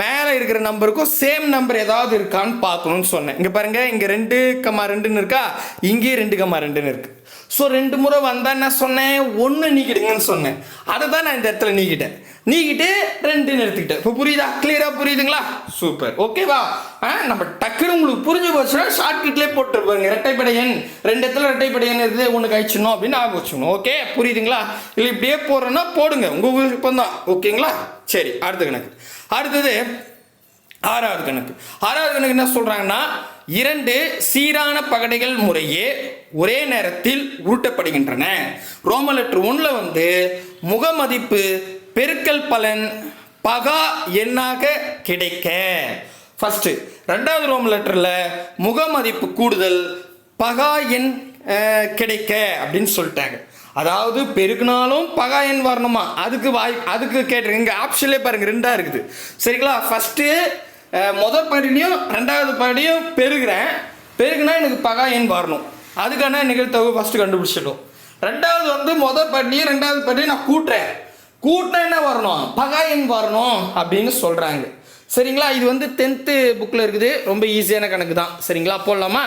மேலே இருக்கிற நம்பருக்கும் சேம் நம்பர் ஏதாவது இருக்கான்னு பார்க்கணும்னு சொன்னேன். இங்கே பாருங்கள், இங்கே 2,2ன்னு இருக்கா, இங்கேயே 2,2ன்னு இருக்குது. ஸோ 2 முறை வந்தால் என்ன சொன்னேன், 1 நீக்கிடுங்கன்னு சொன்னேன். அதை தான் நான் இந்த இடத்துல நீக்கிட்டு 2ன்னு எடுத்துக்கிட்டேன். இப்போ புரியுதா? கிளியராக புரியுதுங்களா? சூப்பர். ஓகேவா? நம்ம டக்குன்னு உங்களுக்கு புரிஞ்சு போச்சுன்னா ஷார்ட்கட்லேயே போட்டுருப்பாங்க. இரட்டைப்படை எண் 2 இடத்துல இரட்டைப்படை எண் இருக்குது, 1 கழிச்சிடணும் அப்படின்னு ஆக வச்சுக்கணும். ஓகே, புரியுதுங்களா? இல்லை இப்படியே போடுறேன்னா போடுங்க, உங்கள் விருப்பம் தான். ஓகேங்களா? சரி, அடுத்த கணக்கு. அடுத்தது 6வது கணக்கு. 6வது கணக்கு என்ன சொல்கிறாங்கன்னா, 2 சீரான பகடைகள் முறையே ஒரே நேரத்தில் உருட்டப்படுகின்றன. ரோமன் லெட்டர் 1ல் வந்து முகமதிப்பு பெருக்கல் பலன் பகா எண்ணாக கிடைக்க. ஃபர்ஸ்ட் ரெண்டாவது ரோமன் லெட்டரில் முகமதிப்பு கூடுதல் பகா எண் கிடைக்க அப்படின்னு சொல்லிட்டாங்க. அதாவது பெருக்கினாலும் பகா எண் வரணுமா, அதுக்கு கேட்டிருக்கேன். இங்கே ஆப்ஷன்லேயே பாருங்கள் 2 இருக்குது. சரிங்களா? ஃபஸ்ட்டு முதல் படிலையும் ரெண்டாவது படியும் பெருகுனா எனக்கு பகா எண் வரணும். அதுக்கான நிகழ்த்தவு ஃபஸ்ட்டு கண்டுபிடிச்சிடும். ரெண்டாவது வந்து முதல் படிலையும் ரெண்டாவது படிலையும் நான் கூட்டினா என்ன வரணும், பகா எண் வரணும் அப்படின்னு சொல்கிறாங்க. சரிங்களா? இது வந்து 10th புக்கில் இருக்குது, ரொம்ப ஈஸியான கணக்கு தான். சரிங்களா? போடலாமா?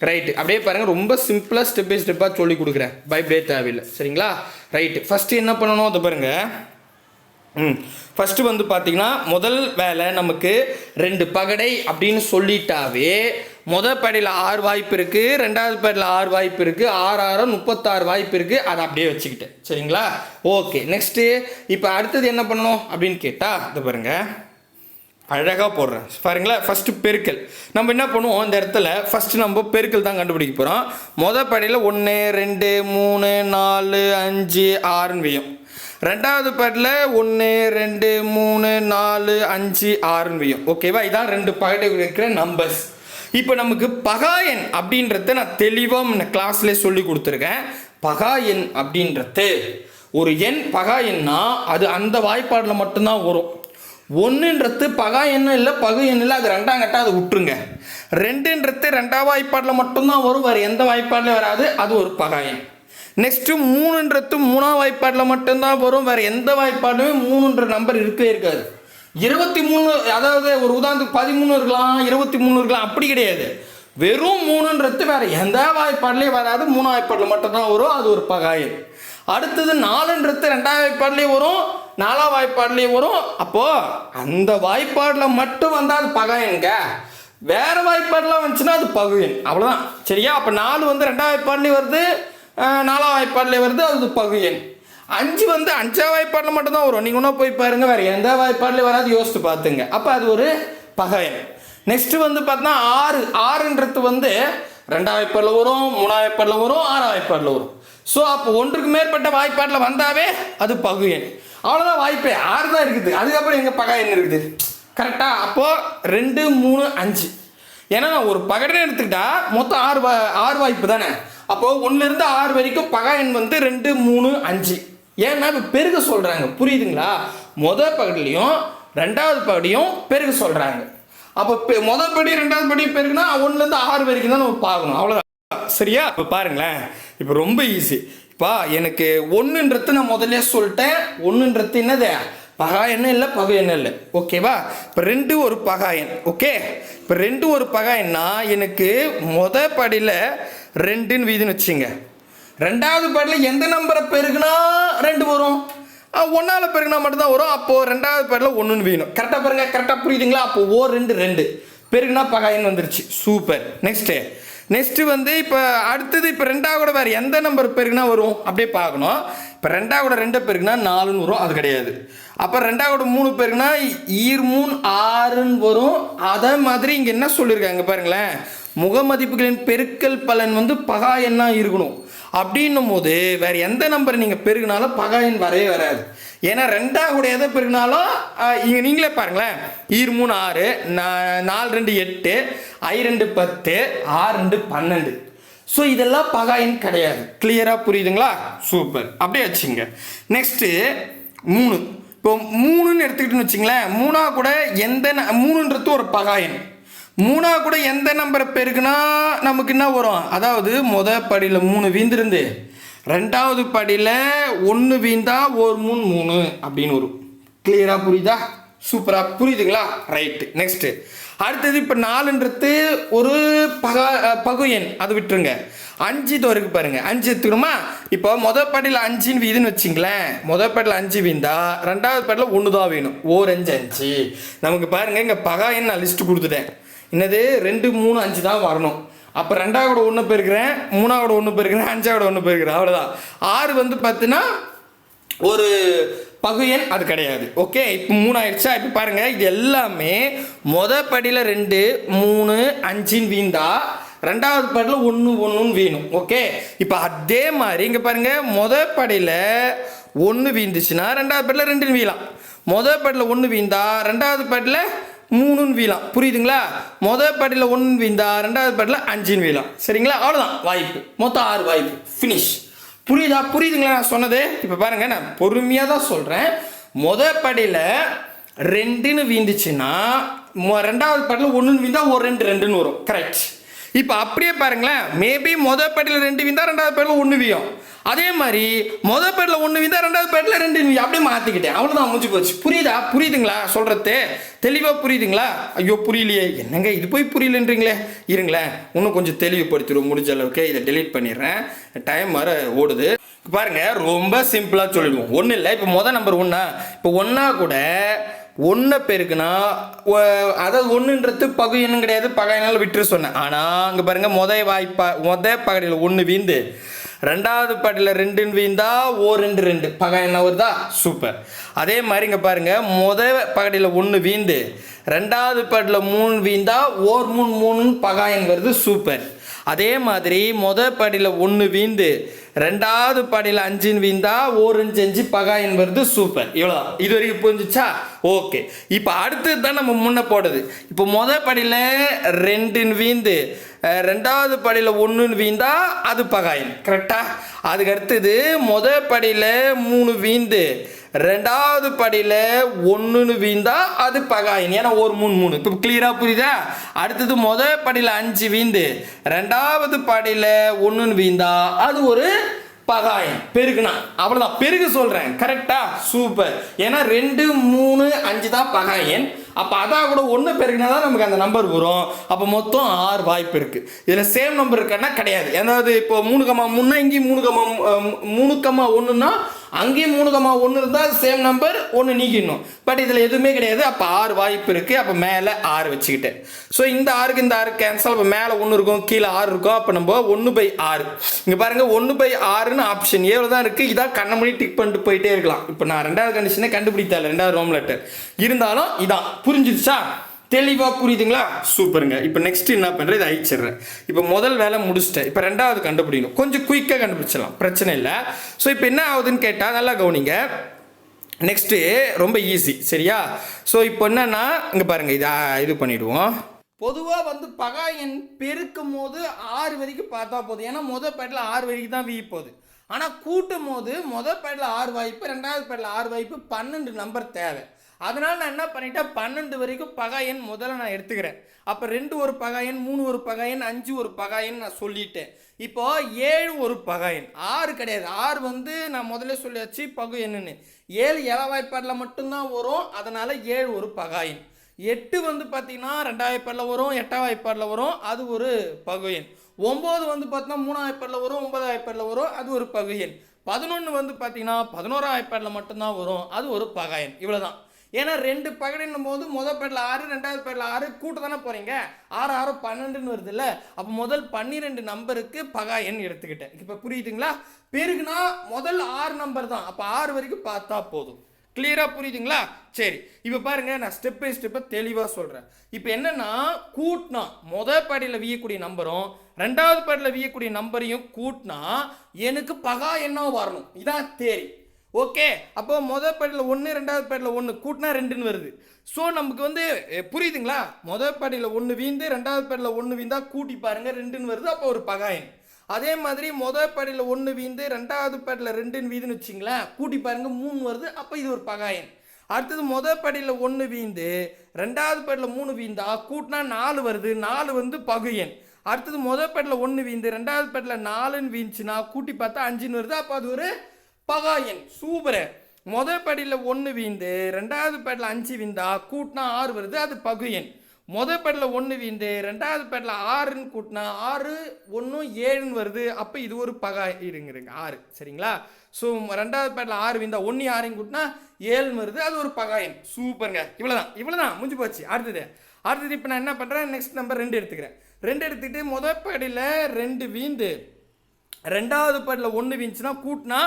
ரைட்டு. அப்படியே பாருங்கள், ரொம்ப சிம்பிளாக ஸ்டெப் பை ஸ்டெப்பாக சொல்லி கொடுக்குறேன், பயப்படவே தேவையில்லை. சரிங்களா? ரைட்டு. ஃபஸ்ட்டு என்ன பண்ணணும், அதை பாருங்கள். ஃபஸ்ட்டு வந்து பார்த்திங்கன்னா, முதல் வேலை நமக்கு 2 பகடை அப்படின்னு சொல்லிட்டாவே முதல் படையில் 6 வாய்ப்பு இருக்குது, ரெண்டாவது படையில் 6 வாய்ப்பு இருக்குது, 6 36 வாய்ப்பு இருக்குது. அதை அப்படியே வச்சுக்கிட்டேன். சரிங்களா? ஓகே. நெக்ஸ்ட்டு இப்போ அடுத்தது என்ன பண்ணணும் அப்படின்னு கேட்டால், இதை பாருங்கள், அழகாக போடுறேன் பாருங்களா. ஃபஸ்ட்டு பெருக்கல். நம்ம என்ன பண்ணுவோம், இந்த இடத்துல ஃபஸ்ட்டு நம்ம பெருக்கல் தான் கண்டுபிடிக்க போகிறோம். மொதல் படையில் 1 2 3 4 5 6ன்னு வையும். ரெண்டாவது பாட்டில் 1 2 3 4 5 6ன்னு வையும். ஓகேவா? இதான் 2 பாட்டில் இருக்கிற நம்பர்ஸ். இப்போ நமக்கு பகா எண் அப்படின்றத நான் தெளிவாக கிளாஸ்லேயே சொல்லி கொடுத்துருக்கேன். பகா எண் அப்படின்றது ஒரு எண் பகா எண்ணா அது அந்த வாய்ப்பாடில் மட்டும்தான் வரும். 1ன்றது பகா எண்ணும் இல்லை, பகு எண் இல்லை, அது 2ஆம் கட்டம், அதை விட்டுருங்க. 2ன்றது 2ஆம் வாய்ப்பாடில் மட்டும்தான் வரும், வேறு எந்த வாய்ப்பாடிலும் வராது, அது ஒரு பகா எண். நெக்ஸ்ட்டு 3ன்றது 3ஆம் வாய்ப்பாடில் மட்டும்தான் வரும், வேறு எந்த வாய்ப்பாடுமே 3ன்ற நம்பர் இருக்கவே இருக்காது. 23, அதாவது ஒரு உதாரணத்துக்கு 13 இருக்கலாம், 23 இருக்கலாம், அப்படி கிடையாது. வெறும் 3ன்றது வேறு எந்த வாய்ப்பாடுலேயும் வராது, 3ஆம் வாய்ப்பாடில் மட்டும்தான் வரும், அது ஒரு பகா எண். அடுத்தது 4ன்றது 2ஆம் வாய்ப்பாடுலேயும் வரும், 4ஆம் வாய்ப்பாடுலேயும் வரும். அப்போது அந்த வாய்ப்பாடில் மட்டும் வந்தால் அது பகா எண்ங்க, வேறு வாய்ப்பாடெலாம் வந்துச்சுன்னா அது பகு எண். அவ்வளோதான். சரியா? அப்போ 4 வந்து 2ஆம் வாய்ப்பாடுலேயும் வருது, 4ஆம் வாய்ப்பாடுலேயும் வருது, அது பகு எண். 5 வந்து 5ஆம் வாய்ப்பாடில் மட்டும்தான் வரும். நீங்கள் ஒன்றா போய் பாருங்கள், வேறு எந்த வாய்ப்பாடுலேயும் வராது, யோசித்து பார்த்துங்க. அப்போ அது ஒரு பகாயன். நெக்ஸ்ட் வந்து பார்த்தா ஆறுன்றது வந்து 2ஆம் வாய்ப்பாடில் வரும், 3ஆம் வாய்ப்பாடில் வரும், 6ஆம் வாய்ப்பாடில் வரும். ஸோ அப்போ ஒன்றுக்கு மேற்பட்ட வாய்ப்பாட்டில் வந்தாவே அது பகு எண். அவ்வளோதான் வாய்ப்பே, 6 தான் இருக்குது. அதுக்கப்புறம் எங்கே பகா எண் இருக்குது? கரெக்டாக. அப்போது 2, 3, 5. ஏன்னா நான் ஒரு பகடனை எடுத்துக்கிட்டா மொத்தம் 6 வாய்ப்பு தானே. அப்போது 1லேருந்து 6 வரைக்கும் பகா எண் வந்து 2, 3, 5. ஏன்னா இப்போ பெருக சொல்கிறாங்க, புரியுதுங்களா? முதல் பகடிலையும் 2வது பகடியும் பெருக சொல்கிறாங்க. அப்போ முதல் படி 2வது படி பெருகுனா 1லேருந்து 6 வரைக்கும் தான் நம்ம பார்க்கணும். அவ்வளோதான். சரியா? இப்போ பாருங்களேன், இப்போ ரொம்ப ஈஸி. இப்போ எனக்கு 1ன்றது நான் முதல்ல சொல்லிட்டேன். 1ன்றது என்னது? பகா எண்ணெய் இல்லை, பகு எண்ணெய் இல்லை. ஓகேவா? இப்போ 2 ஒரு பகா எண். ஓகே, இப்போ 2 ஒரு பகா எண்ணா எனக்கு முதல் படியில் 2ன்னு வீதுன்னு வச்சுங்க. 2வது படியில் எந்த நம்பரை பெருகுனா 2 வரும்? 1ஆல் பெருகுனா மட்டும்தான் வரும். அப்போது 2வது படியில் 1ன்னு வீணும். கரெக்டாக பாருங்க, கரெக்டாக புரியுதுங்களா? அப்போ 2 பெருகுனா பகா எண் வந்துருச்சு. சூப்பர். நெக்ஸ்ட்டு வந்து இப்போ அடுத்தது இப்போ 2ஆவது கூட வேறு எந்த நம்பர் பெருகுனா வரும் அப்படியே பார்க்கணும். இப்போ 2ஆவது கூட 2 பெருகுனா 4ன்னு வரும், அது கிடையாது. அப்போ 2ஆவது கூட 3 பெருகுனா 3 6ன்னு வரும். அதே மாதிரி இங்கே என்ன சொல்லியிருக்காங்க பாருங்களேன், முகமதிப்புகளின் பெருக்கல் பலன் வந்து பகா எண்ணாக இருக்கணும். அப்படின்னும் போது வேறு எந்த நம்பர் நீங்கள் பெருகினாலும் பகா எண் வரவே வராது. ஏன்னா 2ஆவது கூட எதை பெருகினாலும் இங்கே நீங்களே பாருங்களேன், 3 6, 4 2 8, 2 10, 6 12. ஸோ இதெல்லாம் பகா எண் கிடையாது. கிளியராக புரியுதுங்களா? சூப்பர். அப்படியே வச்சுங்க. நெக்ஸ்ட்டு 3. இப்போ 3ன்னு எடுத்துக்கிட்டுன்னு வச்சுங்களேன், 3ஆவது கூட எந்த 3ன்றது ஒரு பகா எண். 3ஆவது கூட எந்த நம்பரை பெருக்குனா நமக்கு என்ன வரும்? அதாவது முதல் படியில் 3 வீந்திருந்து 2வது படியில் 1 வீந்தா 1 3 3 அப்படின்னு வரும். கிளியராக புரியுதா? சூப்பராக புரியுதுங்களா? ரைட்டு. நெக்ஸ்ட்டு அடுத்தது இப்போ 4ன்றது ஒரு பகு எண், அது விட்டுருங்க. 5 இது வரைக்கும் பாருங்கள், 5 எடுத்துக்கணுமா? இப்போ முதல் படியில் 5ன்னு வீதுன்னு வச்சிங்களேன். முதல் படியில் 5 வீந்தா 2வது படியில் 1 தான் வேணும். 5 5 நமக்கு பாருங்கள், இங்கே பகா எண் நான் லிஸ்ட்டு கொடுத்துட்டேன். என்னது? 2 3 5 தான் வரணும். அப்போ 2ஆவது கூட 1 பெருக்கிறேன், 3ஆவது கூட 1 பெருக்கிறேன், 5ஆவது 1 பெருக்கிறேன். அவ்வளோதான். 6 வந்து பார்த்தீங்கன்னா ஒரு பகு எண், அது கிடையாது. ஓகே, இப்போ 3 ஆயிடுச்சா? இப்போ பாருங்கள், இது எல்லாமே முதல் படியில் 2 3 5ன்னு வீந்தா 2வது படியில் 1 1ன்னு வீணும். ஓகே, இப்போ அதே மாதிரி இங்கே பாருங்கள், முதல் படியில் 1 வீந்துச்சுன்னா 2வது படியில் 2ன்னு வீழலாம். முதல் படியில் 1 வீந்தா 2வது படியில் 3ன்னு வீழலாம். புரியுதுங்களா? முதல் படியில் 1 வீந்தா 2வது படியில் 5ன்னு வீழலாம். சரிங்களா? அவ்வளோதான் வாய்ப்பு. மொத்தம் 6 வாய்ப்பு. ஃபினிஷ். புரியுதுங்களா நான் சொன்னது? இப்போ பாருங்க, நான் பொறுமையாக தான் சொல்கிறேன். முதல் படியில் 2ன்னு வீந்துச்சுன்னா 2வது படியில் 1ன்னு வீந்தா 2 2ன்னு வரும். கரெக்ட். இப்போ அப்படியே பாருங்களேன், மேபி முதல் படியில் 2 வீந்தா 2வது படியில் 1 வீயும். அதே மாதிரி முதல் படியில் 1 வீந்தா 2வது படியில் 2 வீயும். அப்படியே மாற்றிக்கிட்டேன். அவ்வளோதான், முடிஞ்சு போச்சு. புரியுதுங்களா சொல்கிறது? தெளிவாக புரியுதுங்களா? ஐயோ புரியலையே, என்னங்க இது போய் புரியலன்றீங்களே. இருங்களேன், இன்னும் கொஞ்சம் தெளிவுபடுத்திடுவோம். முடிஞ்ச அளவுக்கு இதை டெலீட் பண்ணிடுறேன், டைம் வர ஓடுது. பாருங்க, ரொம்ப சிம்பிளாக சொல்லிடுவோம். ஒன்றும் இல்லை. இப்போ முதல் நம்பர் 1. இப்போ 1 கூட 1 பெருக்குனா, அதாவது 1ன்றது பகு எண்ணும் கிடையாது, பகா எண்ணால் விட்டுரு சொன்னேன். ஆனால் அங்கே பாருங்கள், முதல் பகடியில் 1 வீந்து 2வது படியில் 2ன்னு வீந்தா 2 2 பகா எண்ணா வருதா? சூப்பர். அதே மாதிரி இங்கே பாருங்கள், முதல் பகடியில் 1 வீந்து 2வது படியில் 3 வீந்தா 3 3ன்னு பகா எண் வருது. சூப்பர். அதே மாதிரி முதல் படியில் 1 வீந்து 2வது படியில் 5ன்னு வீந்தா 5 5 பகா எண் வருது. சூப்பர். இவ்வளோ இது வரைக்கும் புரிஞ்சிச்சா? ஓகே. இப்போ அடுத்தது தான் நம்ம முன்ன போடுறது. இப்போ முதல் படியில் 2ன்னு வீந்து 2வது படியில் 1ன்னு வீந்தா அது பகா எண். கரெக்டா? அதுக்கு அடுத்தது முதல் படியில் 3 வீந்து 2வது படியில் 1ன்னு வீந்தா அது பகா எண். ஏன்னா 1 3 3. இப்போ கிளியராக புரியுதா? அடுத்தது முதல் படியில் 5 வீந்து 2வது படியில் 1ன்னு வீந்தா அது ஒரு பகா எண். பெருக்குனா அவ்வளோதான். பெருகு சொல்கிறேன். கரெக்டா? சூப்பர். ஏன்னா 2 3 5 தான் பகா எண். அப்போ அதான் கூட 1 பெருக்குனா தான் நமக்கு அந்த நம்பர் வரும். அப்போ மொத்தம் 6 வாய்ப்பு இருக்குது. இதில் சேம் நம்பர் இருக்கான்னா கிடையாது. ஏதாவது இப்போ 3,3னா இங்கேயும் 3,1ன்னா அங்கேயும் 3,1 இருந்தால் அது சேம் நம்பர், 1 நீக்கிடணும். பட் இதில் எதுவுமே கிடையாது. அப்போ 6 வாய்ப்பு இருக்குது. அப்போ மேலே 6 வச்சுக்கிட்டேன். ஸோ இந்த 6க்கு இந்த 6 கேன்சல். அப்போ மேலே 1 இருக்கும், கீழே 6 இருக்கும். அப்போ நம்ம 1/6. இங்கே பாருங்கள், 1/6ன்னு ஆப்ஷன் ஏவில் தான் இருக்குது. இதான் கண்ண மணி டிக் பண்ணிட்டு போயிட்டே இருக்கலாம். இப்போ நான் 2வது கண்டிஷனே கண்டுபிடித்தால 2வது ரோம் லெட்டர் இருந்தாலும் இதான். புரிஞ்சிருச்சா? தெளிவாக புரியுதுங்களா? சூப்பருங்க. இப்போ நெக்ஸ்ட் என்ன பண்ணுறேன், இதை அழிச்சிடுறேன். இப்போ முதல் வேலை முடிச்சிட்டேன். இப்போ ரெண்டாவது கண்டுபிடிக்கணும். கொஞ்சம் குயிக்காக கண்டுபிடிச்சிடலாம், பிரச்சனை இல்லை. ஸோ இப்போ என்ன ஆகுதுன்னு கேட்டால் நல்லா கவனிங்க. நெக்ஸ்ட்டு ரொம்ப ஈஸி, சரியா? ஸோ இப்போ என்னன்னா இங்கே பாருங்கள், இதை இது பண்ணிவிடுவோம். பொதுவாக வந்து பகா எண் பெருக்கும் போது 6 வரைக்கும் பார்த்தா போதும். ஏன்னா முதல் பேட்டில் 6 வரைக்கும் தான் வீ போகுது. ஆனால் கூட்டும் போது முதல் பேட்டில் 6 வாய்ப்பு, ரெண்டாவது பேட்டில் 6 வாய்ப்பு, 12 நம்பர் தேவை. அதனால் நான் என்ன பண்ணிட்டேன், 12 வரைக்கும் பகா எண் முதல்ல நான் எடுத்துக்கிறேன். அப்போ 2 ஒரு பகா எண், 3 ஒரு பகா எண், 5 ஒரு பகா எண் நான் சொல்லிட்டேன். இப்போ 7 ஒரு பகா எண், 6 கிடையாது. 6 வந்து நான் முதல்ல சொல்லியாச்சு பகு எண்ணுன்னு. 7 இலவாய்ப்பாடில் மட்டும்தான் வரும், அதனால் 7 ஒரு பகா எண். 8 வந்து பார்த்தீங்கன்னா 2 வாய்ப்பாடில் வரும், 8 வாய்ப்பாடில் வரும், அது ஒரு பகு எண். 9 வந்து பார்த்தீங்கன்னா 3 வாய்ப்பாடில் வரும், 9 வாய்ப்பாடில் வரும், அது ஒரு பகு எண். 11 வந்து பார்த்தீங்கன்னா 11 வாய்ப்பாடில் மட்டும்தான் வரும், அது ஒரு பகா எண். இவ்வளோதான். ஏன்னா 2 பகடின்னும் போது முதல் பேட்டில் 6, ரெண்டாவது பேட்டில் 6 கூட்ட தானே போகிறீங்க. 6 6 12ன்னு வருது இல்லை? அப்போ முதல் 12 நம்பருக்கு பகா எண் எடுத்துக்கிட்டேன். இப்போ புரியுதுங்களா? பெருகுனா முதல் 6 நம்பர் தான். அப்போ 6 வரைக்கும் பார்த்தா போதும். கிளியராக புரியுதுங்களா? சரி, இப்போ பாருங்க, நான் ஸ்டெப் பை ஸ்டெப்பை தெளிவாக சொல்கிறேன். இப்போ என்னன்னா, கூட்டினா முதல் பாடியில் வீயக்கூடிய நம்பரும் ரெண்டாவது பாடியில் வீயக்கூடிய நம்பரையும் கூட்டினா எனக்கு பகா எண்ணா வரணும். இதான் தேரி. ஓகே, அப்போ முதல் பாடியில் 1, ரெண்டாவது பாடியில் 1 கூட்டினா 2ன்னு வருது. ஸோ நமக்கு வந்து புரியுதுங்களா? முதல் பாடியில் 1 வீந்து, ரெண்டாவது பாடியில் 1 வீந்தா கூட்டி பாருங்க 2ன்னு வருது. அப்போ ஒரு பகா எண். அதே மாதிரி முதல் பாடியில் 1 வீந்து, ரெண்டாவது பாடியில் 2ன்னு வீதுன்னு வச்சிங்களேன், கூட்டி பாருங்க 3 வருது. அப்போ இது ஒரு பகா எண். அடுத்தது முதல் பாடியில் 1 வீந்து, ரெண்டாவது பாடியில் 3 வீந்தா கூட்டினா 4 வருது. 4 வந்து பகு எண். அடுத்தது முதல் பாடியில் 1 வீந்து, ரெண்டாவது பாடியில் 4ன்னு வீந்துச்சுன்னா கூட்டி பார்த்தா 5ன்னு வருது. அப்போ அது ஒரு பகா எண். சூப்பர். முதல் படியில் 1 வீந்து, ரெண்டாவது படியில் 5 வீந்தா கூட்டினா 6 வருது, அது பகு எண். முதல் படியில் 1 வீந்து, ரெண்டாவது படியில் 6ன்னு கூட்டினா 6 1 7ன்னு வருது. அப்போ இது ஒரு பகா இருங்க 6, சரிங்களா? ஸோ ரெண்டாவது படியில் 6 வீந்தா 1 6ன்னு கூட்டினா 7ன்னு வருது, அது ஒரு பகா எண். சூப்பருங்க. இவ்வளோதான் முடிஞ்சு போச்சு. அடுத்தது இப்போ நான் என்ன பண்ணுறேன், நெக்ஸ்ட் நம்பர் 2 எடுத்துக்கிறேன். 2 எடுத்துக்கிட்டு முதல் படியில் 2 வீந்து, ரெண்டாவது பாட்டில் 1 வீந்துச்சுன்னா கூட்டினா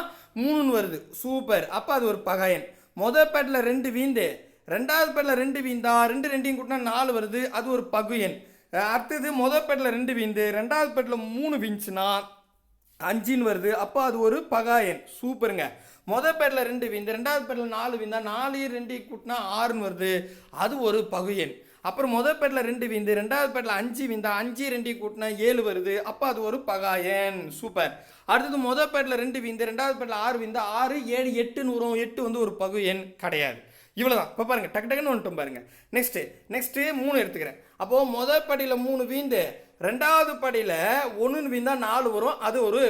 3ன்னு வருது. சூப்பர். அப்போ அது ஒரு பகா எண். முதல் பாட்டில் 2 வீந்து, ரெண்டாவது பாட்டில் 2 வீந்தா 2 2 கூட்டினா 4 வருது, அது ஒரு பகு எண். அடுத்தது முதல் பாட்டில் 2 வீந்து, ரெண்டாவது பாட்டில் 3 வீந்துச்சுன்னா 5ன்னு வருது. அப்போ அது ஒரு பகா எண். சூப்பருங்க. முதல் பாட்டில் 2 வீந்து, ரெண்டாவது பாட்டில் 4 வீந்தா 4 2 கூட்டினா 6ன்னு வருது, அது ஒரு பகு எண். அப்புறம் முதல் பேட்டில் 2 வீந்து, ரெண்டாவது பேட்டில் 5 வீந்தா 5 2 கூட்டினா 7 வருது. அப்போ அது ஒரு பகா எண். சூப்பர். அடுத்தது முதல் பேட்டில் 2 வீந்து, ரெண்டாவது பேட்டில் 6 வீந்தா 6 7 8ன்னு வரும். 8 வந்து ஒரு பகு எண் கிடையாது. இவ்வளோதான். இப்போ பாருங்க, டக்குன்னு வந்துட்டோம் பாருங்க. நெக்ஸ்ட்டு 3 எடுத்துக்கிறேன். அப்போது முதல் படியில் 3 வீந்து, ரெண்டாவது படியில் 1 வீந்தா 4 வரும், அது ஒரு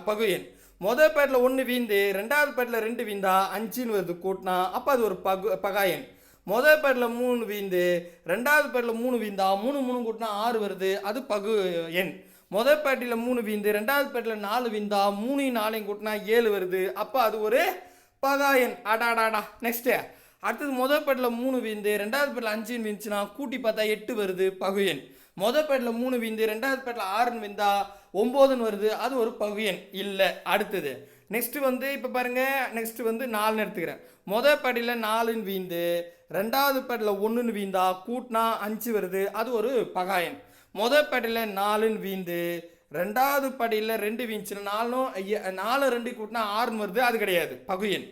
பகு எண். முதல் பேட்டில் 1 வீந்து, ரெண்டாவது பேட்டில் 2 வீந்தா 5ன்னு வருது கூட்டினா, அப்போ அது ஒரு பகா எண். முதல் பேட்டில் 3 வீந்து, ரெண்டாவது பேட்டில் 3 வீந்தா 3 3 கூட்டினா 6 வருது, அது பகு எண். முதல் பேட்டில் 3 வீந்து, ரெண்டாவது பேட்டில் 4 வீந்தா 3 4 கூட்டினா 7 வருது, அப்போ அது ஒரு பகா எண். அடாடாடா. நெக்ஸ்ட்டு அடுத்தது முதல் பேட்டில் 3 வீந்து, ரெண்டாவது பேட்டில் 5 வீந்துச்சுன்னா கூட்டி பார்த்தா 8 வருது, பகு எண். முதல் பேட்டில் 3 வீந்து, ரெண்டாவது பேட்டில் 6 வீந்தா 9ன்னு வருது, அது ஒரு பகு எண் இல்லை. அடுத்தது நெக்ஸ்ட்டு வந்து இப்போ பாருங்கள், நெக்ஸ்ட்டு வந்து 4ன்னு எடுத்துக்கிறேன். முதல் படியில் 4ன்னு வீந்து, ரெண்டாவது படியில் 1ன்னு வீந்தா கூட்டினா 5 வருது, அது ஒரு பகா எண். முதல் படியில் 4ன்னு வீந்து, ரெண்டாவது படியில் 2 வீந்துச்சுன்னா 4 2 கூட்டினா 6ன்னு வருது, அது கிடையாது, பகு எண்.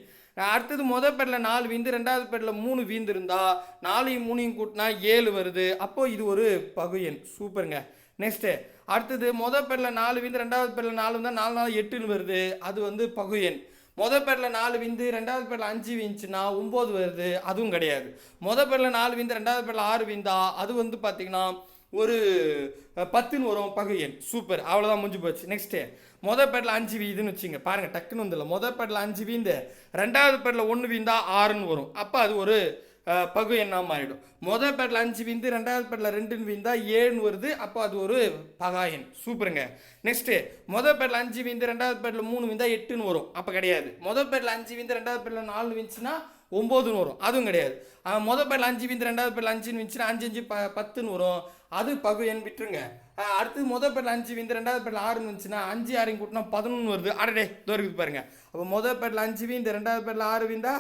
அடுத்தது முதல் படியில் 4 வீந்து, ரெண்டாவது படியில் 3 வீந்து இருந்தா 4 3 கூட்டினா 7 வருது, அப்போ இது ஒரு பகு எண். சூப்பருங்க. நெக்ஸ்ட்டு அடுத்தது முதல் பேட்டில் 4 வீந்து, ரெண்டாவது பேட்டில் 4 வந்தால் 4 4 8ன்னு வருது, அது வந்து பகு எண். முதல் பேட்டில் 4 வீந்து, ரெண்டாவது பேட்டில் 5 வீந்துச்சுன்னா 9 வருது, அதுவும் கிடையாது. முதல் பேட்டில் 4 வீந்து, ரெண்டாவது பேட்டில் 6 வீந்தா அது வந்து பார்த்தீங்கன்னா ஒரு 10ன்னு வரும், பகு எண். சூப்பர். அவ்வளோதான், முடிஞ்சு போச்சு. நெக்ஸ்ட்டு முதல் பேட்டில் 5 வீதுன்னு வச்சுங்க, பாருங்கள் டக்குன்னு வந்துடல. முதல் பேட்டில் 5 வீந்து, ரெண்டாவது பேட்டில் 1 வீந்தா 6ன்னு வரும், அப்போ அது ஒரு பகு எண்ணாக மாறிடும். முதல் பேட்டில் 5 வீந்து, ரெண்டாவது பேட்டில் 2 வீந்தா 7ன்னு வருது, அப்போ அது ஒரு பகா எண். சூப்பருங்க. நெக்ஸ்ட்டு முதல் பேட்டில் 5 வீந்து, ரெண்டாவது பேட்டில் 3 வீந்தா 8ன்னு வரும், அப்போ கிடையாது. முதல் பேட்டில் 5 வீந்து, ரெண்டாவது பேட்டில் 4 வீந்துச்சுன்னா 9ன்னு வரும், அதுவும் கிடையாது. முதல் பேட்டில் 5 வீந்து, ரெண்டாவது பேட்டில் 5ன்னு வீந்துச்சுன்னா 5 5 10ன்னு வரும், அது பகு எண். விட்டுருங்க. அடுத்து முதல் பேரில் 5 விந்து, ரெண்டாவது பேரில் 6 வந்துச்சுன்னா 5 6 கூட்டினா 11 வருது. அடடே இதோ இருக்குது பாருங்க. அப்போ முதல் பேரில் 5 விந்து, ரெண்டாவது பேரில் 6 விந்தா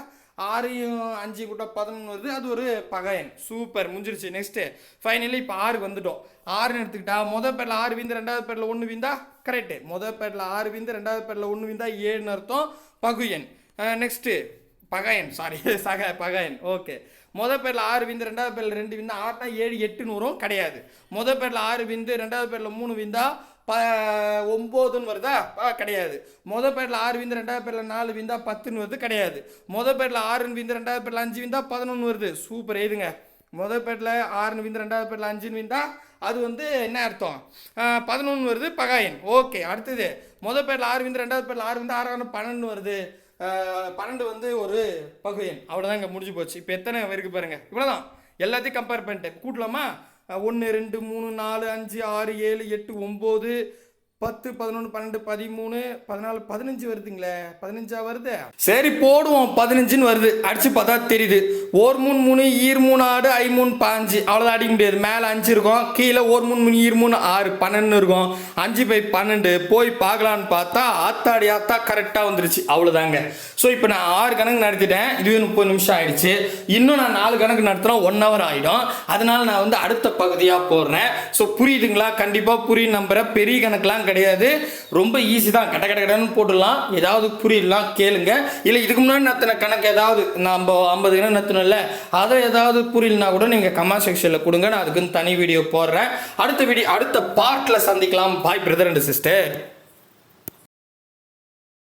6யும் 5 கூட்ட 11 வருது. அது ஒரு பகையன். சூப்பர், முடிஞ்சிருச்சு. நெக்ஸ்ட்டு ஃபைனலி இப்போ 6 வந்துட்டோம். 6ன்னு எடுத்துக்கிட்டா முதல் பேரில் 6 விந்து, ரெண்டாவது பேரில் 1 விந்தா கரெக்டு. முதல் பேரில் 6 விந்து, ரெண்டாவது பேரில் 1 விந்தா 7ன்னு அர்த்தம். பகுயன். நெக்ஸ்ட்டு பகையன், சாரி பகையன். ஓகே, முதல் பேரில் 6 விந்து, ரெண்டாவது பேரில் 2 விந்தா 6னா 7 8ன்னு வரும். கிடையாது. முதல் பேரில் 6 விந்து, ரெண்டாவது பேரில் 3 விந்தா 9ன்னு வருதா? கிடையாது. முதல் பேரில் 6 விந்து, ரெண்டாவது பேரில் 4 விந்தா 10ன்னு வருது. கிடையாது. முதல் பேரில் 6 விந்து, ரெண்டாவது பேரில் 5 விந்தா 11 வருது. சூப்பர், எழுதுங்க. முதல் பேரில் 6 விந்து, ரெண்டாவது பேரில் 5 விந்தா அது வந்து என்ன அர்த்தம்? 11 வருது. பகாயன். ஓகே, அடுத்தது முதல் பேரில் 6 விந்து, ரெண்டாவது பேரில் 6 விந்தா 6 12 வருது. 12 வந்து ஒரு பகுயன். அவ்வளோதான், இங்கே முடிஞ்சு போச்சு. இப்போ எத்தனை இருக்கு பாருங்க. இவ்வளோதான், எல்லாத்தையும் கம்பேர் பண்ணிட்டேன். கூட்டலாமா? 1 2 3 4 5 6 7 8 9 10 11 12 13 14 15 வருதுங்களே. 15 வருது. சரி போடுவோம், 15ன்னு வருது. அடிச்சு பார்த்தா தெரியுது. 1 3 3 ஈர் 3 ஆடு ஐ 3 5. அவ்வளோதான், அடிக்க முடியாது. மேலே 5 இருக்கும், கீழே 1 3 3 ஈர் 3 6 12 இருக்கும். 5 பை 12 போய் பார்க்கலான்னு பார்த்தா ஆத்தாடி ஆத்தா கரெக்டாக வந்துருச்சு. அவ்வளோதாங்க. ஸோ இப்போ நான் 6 கணக்கு நடத்திட்டேன். இதுவே 30 நிமிஷம் ஆயிடுச்சு. இன்னும் நான் 4 கணக்கு நடத்தினா 1 hour ஆகிடும். அதனால நான் வந்து அடுத்த பகுதியாக போடுறேன். ஸோ புரியுதுங்களா? கண்டிப்பாக புரியும் நம்புறேன். பெரிய கணக்கெலாம் கிடையாது, ரொம்ப ஈஸி தான். கட்ட கடன்னு போட்டுடலாம். ஏதாவது புரியலாம் கேளுங்க. இல்லை இதுக்கு முன்னாடி நத்தின கணக்கு ஏதாவது நம்ம 50 கணக்கு நத்தினோம்ல, அதை ஏதாவது புரியலனா கூட நீங்கள் கமெண்ட் செக்ஷனில் கொடுங்க. நான் அதுக்குன்னு தனி வீடியோ போடுறேன். அடுத்த பார்ட்டில் சந்திக்கலாம். பாய் பிரதர் அண்ட் சிஸ்டர்.